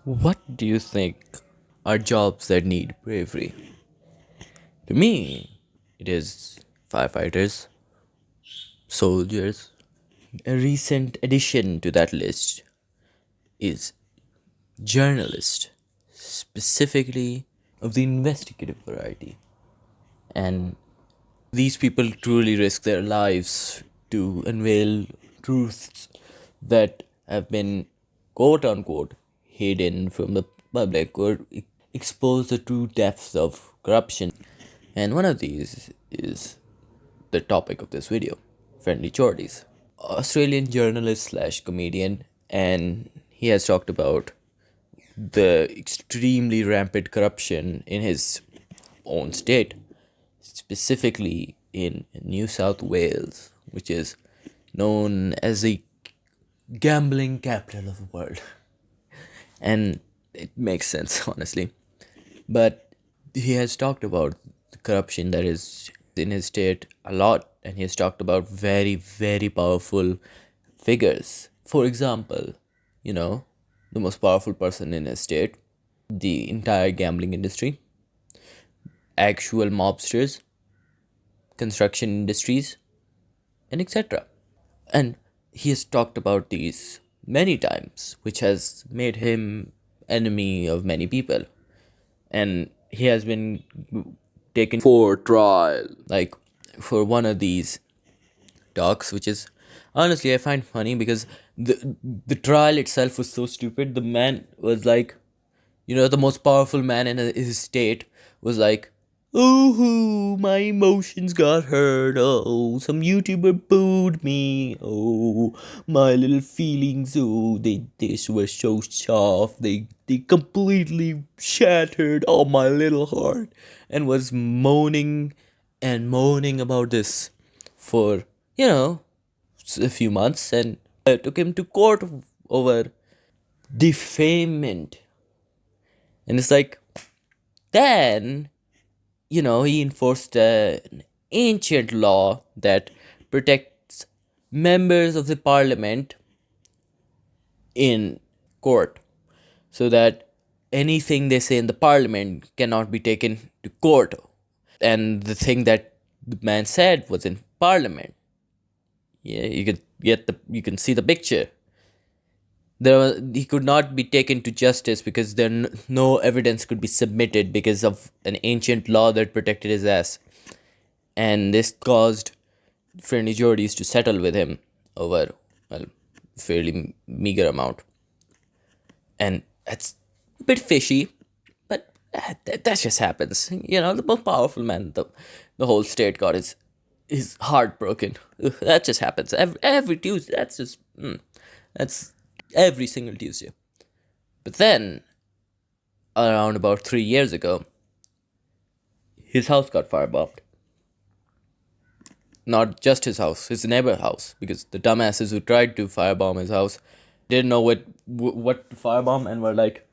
What do you think are jobs that need bravery? To me, it is firefighters, soldiers. A recent addition to that list is journalists, specifically of the investigative variety. And these people truly risk their lives to unveil truths that have been quote unquote hidden from the public or expose the true depths of corruption. And one of these is the topic of this video, Friendly Jordies. Australian journalist slash comedian, and he has talked about the extremely rampant corruption in his own state, specifically in New South Wales, which is known as the gambling capital of the world. And it makes sense, honestly. But he has talked about the corruption that is in his state a lot, and he has talked about very, very powerful figures. For example, you know, the most powerful person in his state, the entire gambling industry, actual mobsters, construction industries, and etc. And he has talked about these many times, which has made him enemy of many people. And he has been taken for trial. Like for one of these talks, which is honestly I find funny because the trial itself was so stupid. The man was like, the most powerful man in his state was like, "Oh, my emotions got hurt. Oh, some YouTuber booed me. Oh, my little feelings. Oh, they were so soft. They completely shattered. Oh, my little heart," and was moaning and moaning about this for a few months, and took him to court over defamation. And it's like, then, he enforced an ancient law that protects members of the parliament in court, so that anything they say in the parliament cannot be taken to court. And the thing that the man said was in parliament. Yeah, you can see the picture. He could not be taken to justice because no evidence could be submitted because of an ancient law that protected his ass. And this caused friendly Jordies to settle with him over, well, fairly meager amount. And that's a bit fishy, but that just happens. The most powerful man, the whole state got his heart broken. Ugh, that just happens every Tuesday. That's every single Tuesday. But then, around about 3 years ago, his house got firebombed. Not just his house, his neighbor's house, because the dumbasses who tried to firebomb his house didn't know what to firebomb and were like,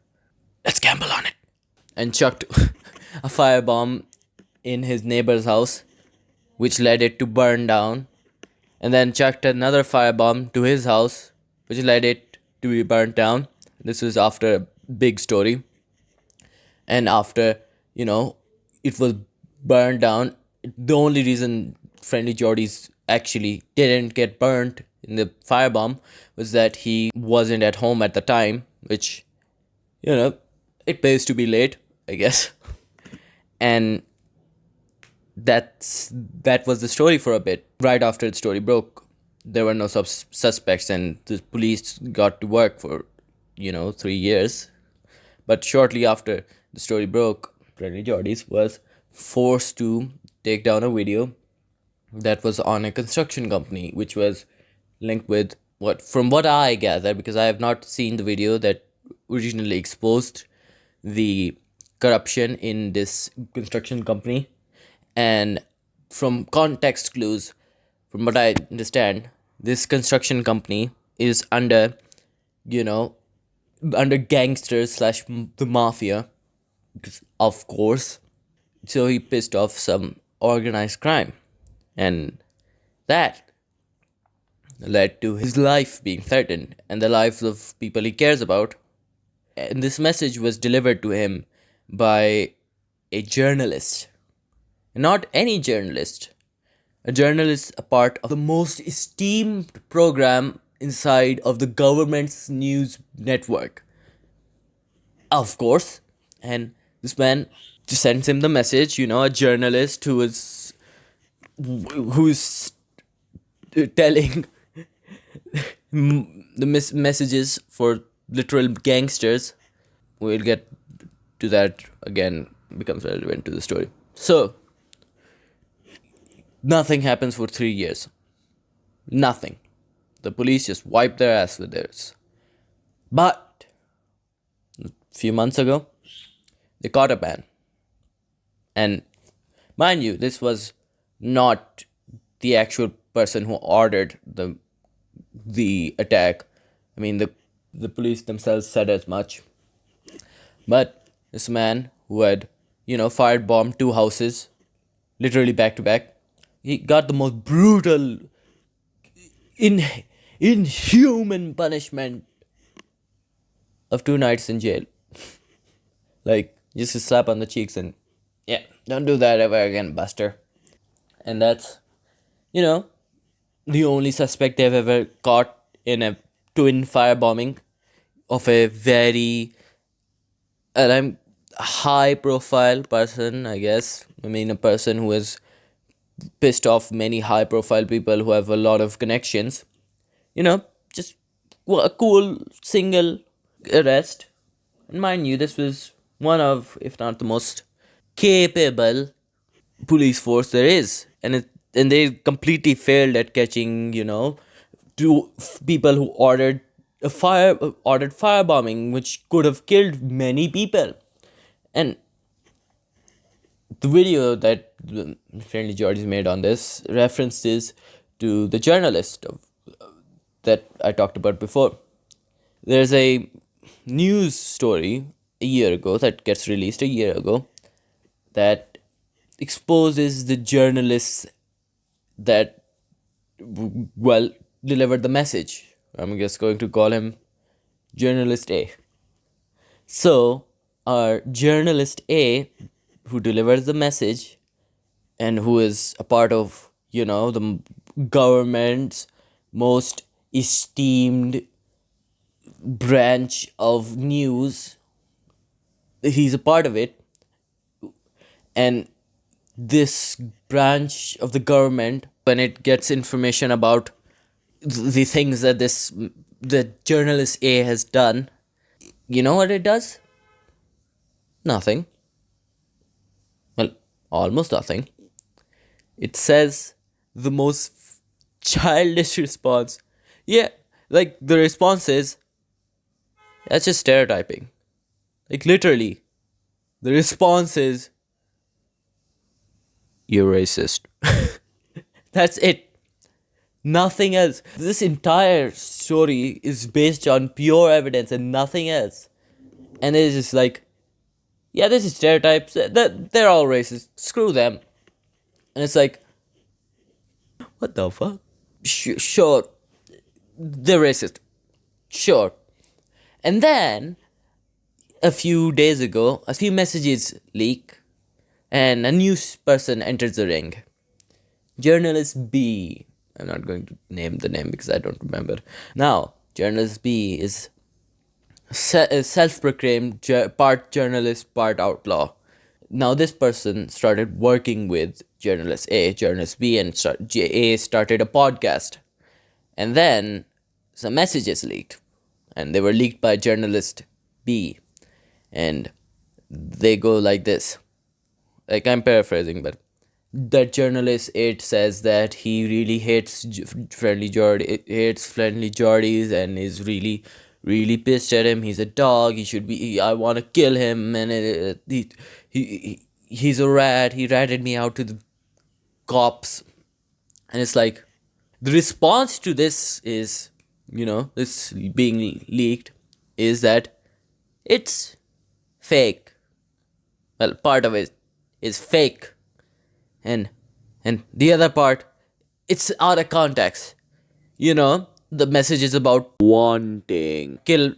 "Let's gamble on it," and chucked a firebomb in his neighbor's house, which led it to burn down, and then chucked another firebomb to his house, which led it to be burnt down. This was after a big story. And after, it was burned down, the only reason Friendly Jordies actually didn't get burnt in the firebomb was that he wasn't at home at the time, which, it pays to be late, I guess. And that was the story for a bit. Right after the story broke, there were no suspects, and the police got to work for 3 years. But shortly after the story broke, Friendly Jordies was forced to take down a video that was on a construction company, which was linked with from what I gather, because I have not seen the video that originally exposed the corruption in this construction company. And from context clues, from what I understand, this construction company is you know, under gangsters slash the mafia, of course. So he pissed off some organized crime, and that led to his life being threatened and the lives of people he cares about. and this message was delivered to him by a journalist. Not any journalist. A journalist, a part of the most esteemed program inside of the government's news network. Of course. And this man just sends him the message, a journalist who's telling the messages for literal gangsters. We'll get to that again, becomes relevant to the story. So, nothing happens for 3 years. Nothing. The police just wipe their ass with this. But, a few months ago, they caught a man. And mind you, this was not the actual person who ordered the attack. I mean, the police themselves said as much. But this man who had, fired bomb 2 houses, literally back to back, he got the most brutal, in inhuman punishment of 2 nights in jail. Like, just a slap on the cheeks and, yeah, don't do that ever again, Buster. And that's, the only suspect they've ever caught in a twin firebombing of a very high profile person, I guess. I mean, a person who has pissed off many high profile people who have a lot of connections. Just a cool single arrest. And mind you, this was one of, if not the most capable police force there is. And they completely failed at catching, two people who ordered firebombing, which could have killed many people. And the video that the Friendly Jordies made on this references to the journalist that I talked about before. There's a news story a year ago that gets released a year ago that exposes the journalists that, well, delivered the message. I'm just going to call him Journalist A. So, our Journalist A, who delivers the message and who is a part of, the government's most esteemed branch of news, he's a part of it. And this branch of the government, when it gets information about the things that the journalist A has done, you know what it does? Nothing. Well, almost nothing. It says the most childish response. Yeah, like the response is, that's just stereotyping. Like literally, the response is, you're racist. That's it. Nothing else. This entire story is based on pure evidence and nothing else. And it's just like, yeah, this is stereotypes. They're all racist. Screw them. And it's like, what the fuck? Sure, they're racist. Sure. And then, a few days ago, a few messages leak, and a news person enters the ring. Journalist B. I'm not going to name the name because I don't remember. Now, Journalist B is self-proclaimed part journalist, part outlaw. Now, this person started working with Journalist A, Journalist B, and A started a podcast. And then some messages leaked, and they were leaked by Journalist B. And they go like this. Like, I'm paraphrasing, but that journalist 8 says that he really hates Friendly Jordies and is really pissed at him. He's a dog. He should be. I want to kill him. And he's a rat. He ratted me out to the cops. And it's like, the response to this is, this being leaked, is that it's fake. Well, part of it is fake. And the other part, it's out of context. The message is about wanting kill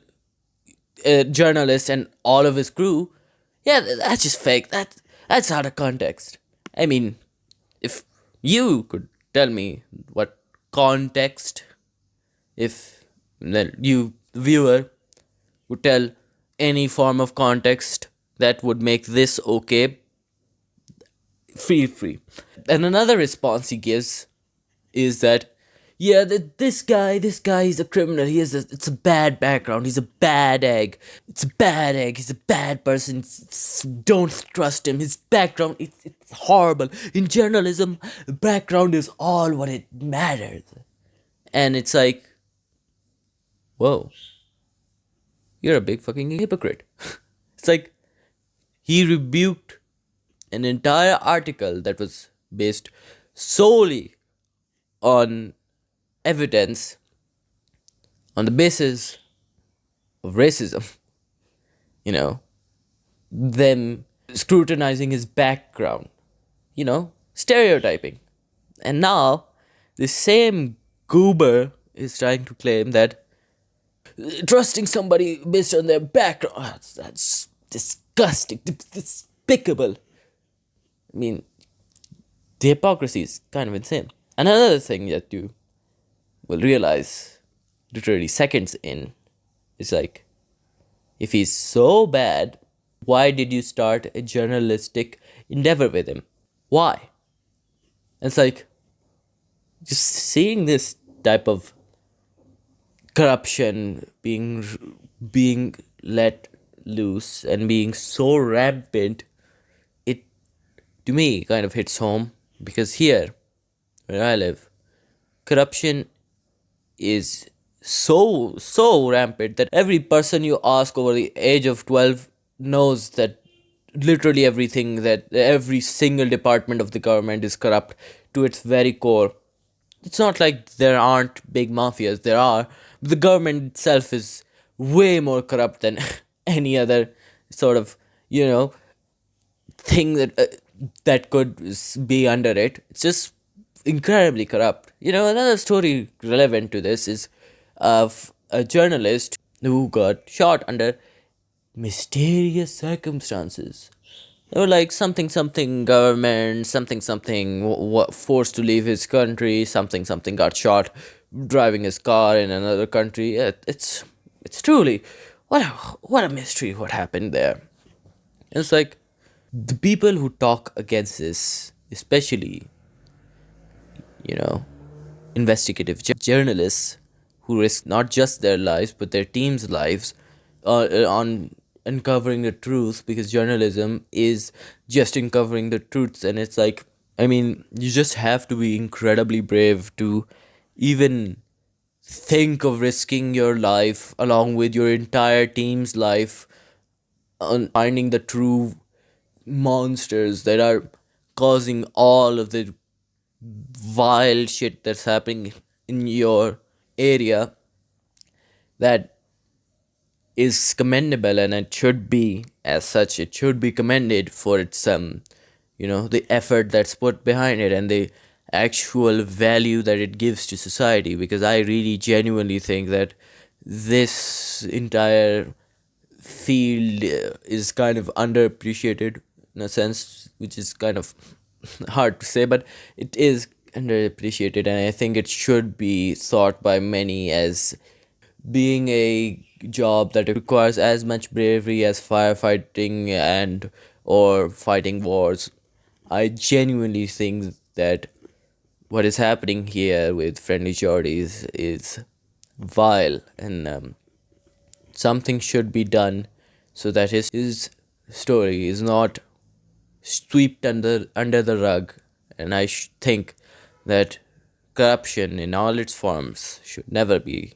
journalist and all of his crew, yeah, that's just fake. That's out of context. I mean, if you could tell me what context, if you viewer would tell any form of context that would make this okay, feel free. And another response he gives is that, yeah, this guy is a criminal. It's a bad background. He's a bad egg. It's a bad egg. He's a bad person. Don't trust him. His background, it's horrible. In journalism, background is all what it matters. And it's like, whoa, you're a big fucking hypocrite. It's like he rebuked an entire article that was based solely on evidence on the basis of racism, you know, them scrutinizing his background, stereotyping. And now, the same goober is trying to claim that trusting somebody based on their background, that's disgusting, despicable. I mean, the hypocrisy is kind of insane. Another thing that you will realize literally seconds in is like, if he's so bad, why did you start a journalistic endeavor with him? Why? It's like, just seeing this type of corruption being let loose and being so rampant, it to me kind of hits home, because here where I live, corruption is so rampant that every person you ask over the age of 12 knows that literally everything, that every single department of the government is corrupt to its very core. It's not like there aren't big mafias, there are. The government itself is way more corrupt than any other sort of, thing that could be under it. It's just incredibly corrupt. Another story relevant to this is of a journalist who got shot under mysterious circumstances. They were like something government, something forced to leave his country, something got shot driving his car in another country. It's truly what a mystery what happened there. It's like the people who talk against this, especially, you know, investigative journalists who risk not just their lives but their team's lives on uncovering the truth, because journalism is just uncovering the truths. And it's like, I mean, you just have to be incredibly brave to even think of risking your life along with your entire team's life on finding the true monsters that are causing all of the vile shit that's happening in your area. That is commendable, and it should be, as such, it should be commended for its the effort that's put behind it and the actual value that it gives to society, because I really genuinely think that this entire field is kind of underappreciated in a sense, which is kind of hard to say, but it is underappreciated, and I think it should be thought by many as being a job that requires as much bravery as firefighting and or fighting wars. I genuinely think that what is happening here with Friendly Jordies is vile, and something should be done so that his story is not swept under the rug. And I think that corruption in all its forms should never be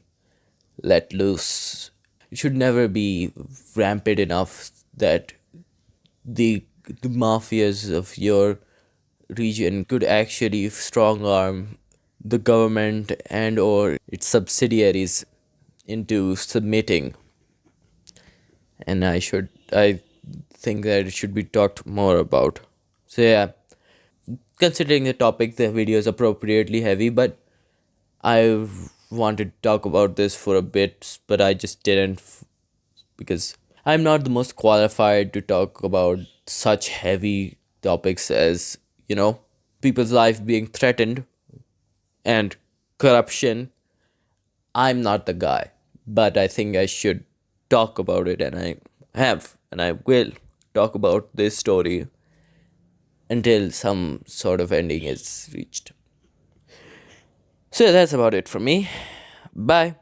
let loose. It should never be rampant enough that the mafias of your region could actually strong arm the government and or its subsidiaries into submitting. And I think that it should be talked more about. So yeah, considering the topic, the video is appropriately heavy, but I wanted to talk about this for a bit, but I just didn't because I'm not the most qualified to talk about such heavy topics as, people's life being threatened and corruption. I'm not the guy, but I think I should talk about it, and I have, and I will talk about this story until some sort of ending is reached. So that's about it from me. Bye.